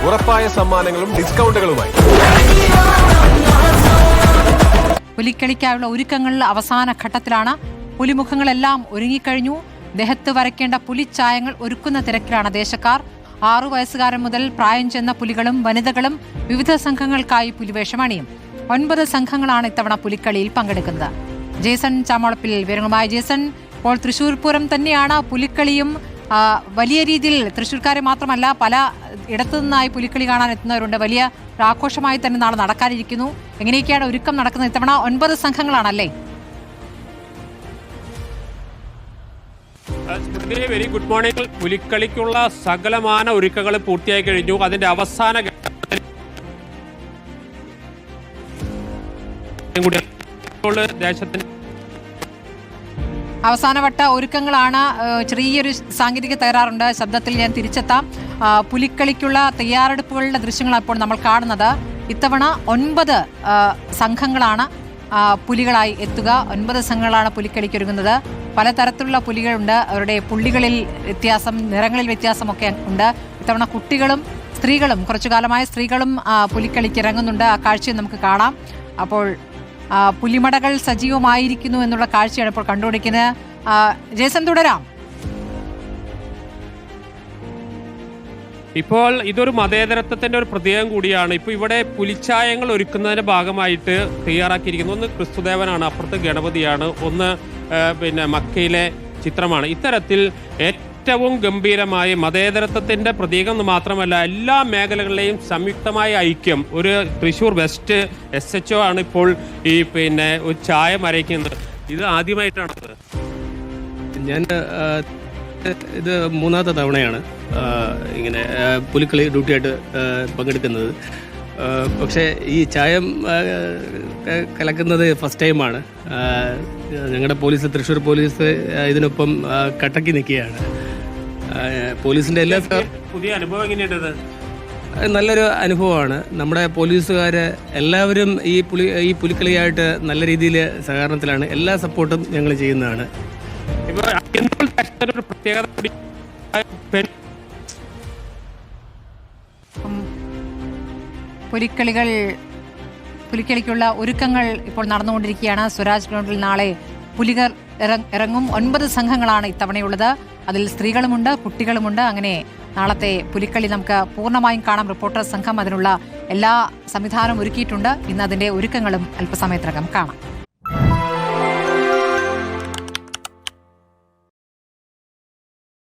ഉറപ്പായ സമ്മാനങ്ങളും ഡിസ്കൗണ്ടുകളുമായി പുലിക്കളിക്കായുള്ള ഒരുക്കങ്ങളിൽ അവസാന ഘട്ടത്തിലാണ്. പുലിമുഖങ്ങളെല്ലാം ഒരുങ്ങിക്കഴിഞ്ഞു. ദേഹത്ത് വരയ്ക്കേണ്ട പുലിച്ചായങ്ങൾ ഒരുക്കുന്ന തിരക്കിലാണ് ദേശക്കാർ. 6 വയസ്സുകാരൻ മുതൽ പ്രായം ചെന്ന പുലികളും വനിതകളും വിവിധ സംഘങ്ങൾക്കായി പുലിവേഷം അണിയും. 9 സംഘങ്ങളാണ് ഇത്തവണ പുലിക്കളിയിൽ പങ്കെടുക്കുന്നത്. ജേസൺ ചാമോളപ്പിൽ വിവരങ്ങളുമായി. ജേസൺ, ഇപ്പോൾ തൃശൂർ പൂരം തന്നെയാണ് പുലിക്കളിയും. വലിയ രീതിയിൽ തൃശ്ശൂർക്കാരെ മാത്രമല്ല പല ഇടത്തു നിന്നായി പുലിക്കളി കാണാൻ എത്തുന്നവരുണ്ട്. വലിയ ആഘോഷമായി തന്നെ നാളെ നടക്കാനിരിക്കുന്നു. എങ്ങനെയൊക്കെയാണ് ഒരുക്കം നടക്കുന്നത്? ഇത്തവണ 9 സംഘങ്ങളാണല്ലേ? Very good morning. പുലിക്കളിക്കുള്ള സകലമാന ഒരുക്കങ്ങൾ പൂർത്തിയായി കഴിഞ്ഞു. അതിന്റെ അവസാന ദേശത്തിന് അവസാനവട്ട ഒരുക്കങ്ങളാണ്. ചെറിയൊരു സാങ്കേതിക തകരാറുണ്ട്. ശബ്ദത്തിൽ ഞാൻ തിരിച്ചെത്താം. പുലിക്കളിക്കുള്ള തയ്യാറെടുപ്പുകളുടെ ദൃശ്യങ്ങളാണ് ഇപ്പോൾ നമ്മൾ കാണുന്നത്. ഇത്തവണ 9 സംഘങ്ങളാണ് പുലികളായി എത്തുക. 9 സംഘങ്ങളാണ് പുലിക്കളിക്കൊരുങ്ങുന്നത്. പലതരത്തിലുള്ള പുലികളുണ്ട്. അവരുടെ പുള്ളികളിൽ വ്യത്യാസം, നിറങ്ങളിൽ വ്യത്യാസമൊക്കെ ഉണ്ട്. ഇത്തവണ കുട്ടികളും സ്ത്രീകളും, കുറച്ചു കാലമായ സ്ത്രീകളും പുലിക്കളിക്ക് ഇറങ്ങുന്നുണ്ട്. ആ കാഴ്ചയും നമുക്ക് കാണാം. അപ്പോൾ പുലിമടകൾ സജീവമായിരിക്കുന്നു എന്നുള്ള കാഴ്ചയാണ് ഇപ്പോൾ കണ്ടുപിടിക്കുന്നത്. ജേസൺ, തുടരാം. ഇപ്പോൾ ഇതൊരു മതേതരത്വത്തിന്റെ ഒരു പ്രതീകം കൂടിയാണ്. ഇപ്പോൾ ഇവിടെ പുലിച്ചായങ്ങൾ ഒരുക്കുന്നതിന്റെ ഭാഗമായിട്ട് തയ്യാറാക്കിയിരിക്കുന്നത് ഒന്ന് ക്രിസ്തുദേവനാണ്, അപ്പുറത്ത് ഗണപതിയാണ്, ഒന്ന് മക്കയിലെ ചിത്രമാണ്. ഇത്തരത്തിൽ ഏറ്റവും ഗംഭീരമായി മതേതരത്വത്തിന്റെ പ്രതീകം മാത്രമല്ല, എല്ലാ മേഖലകളിലെയും സംയുക്തമായ ഐക്യം. ഒരു തൃശ്ശൂർ വെസ്റ്റ് SHO ആണ് ഇപ്പോൾ ഈ ഒരു ചായ മരയ്ക്കുന്നത്. ഇത് ആദ്യമായിട്ടാണ് ഞാൻ ഇത് 3ാമത്തെ തവണയാണ് ഇങ്ങനെ പുലിക്കളി ഡ്യൂട്ടിയായിട്ട് പങ്കെടുക്കുന്നത്. പക്ഷേ ഈ ചായം കലക്കുന്നത് ഫസ്റ്റ് ടൈമാണ്. ഞങ്ങളുടെ പോലീസ്, തൃശ്ശൂർ പോലീസ് ഇതിനൊപ്പം കട്ടക്കി നിൽക്കുകയാണ്. പോലീസിൻ്റെ എല്ലാ പുതിയ അനുഭവം എങ്ങനെയുണ്ട്? നല്ലൊരു അനുഭവമാണ്. നമ്മുടെ പോലീസുകാർ എല്ലാവരും ഈ പുലിക്കളിയായിട്ട് നല്ല രീതിയിൽ സഹകരണത്തിലാണ്. എല്ലാ സപ്പോർട്ടും ഞങ്ങൾ ചെയ്യുന്നതാണ്. പുലിക്കളിക്കുള്ള ഒരുക്കങ്ങൾ ഇപ്പോൾ നടന്നുകൊണ്ടിരിക്കുകയാണ്. സ്വരാജ് ഗ്രൗണ്ടിൽ നാളെ പുലികൾ ഇറങ്ങും. 9 സംഘങ്ങളാണ് ഇത്തവണയുള്ളത്. അതിൽ സ്ത്രീകളുമുണ്ട്, കുട്ടികളുമുണ്ട്. അങ്ങനെ നാളത്തെ പുലിക്കളി നമുക്ക് പൂർണ്ണമായും കാണാം. റിപ്പോർട്ടർ സംഘം അതിനുള്ള എല്ലാ സംവിധാനവും ഒരുക്കിയിട്ടുണ്ട്. ഇന്ന് അതിന്റെ ഒരുക്കങ്ങളും അല്പസമയത്തിനകം കാണാം.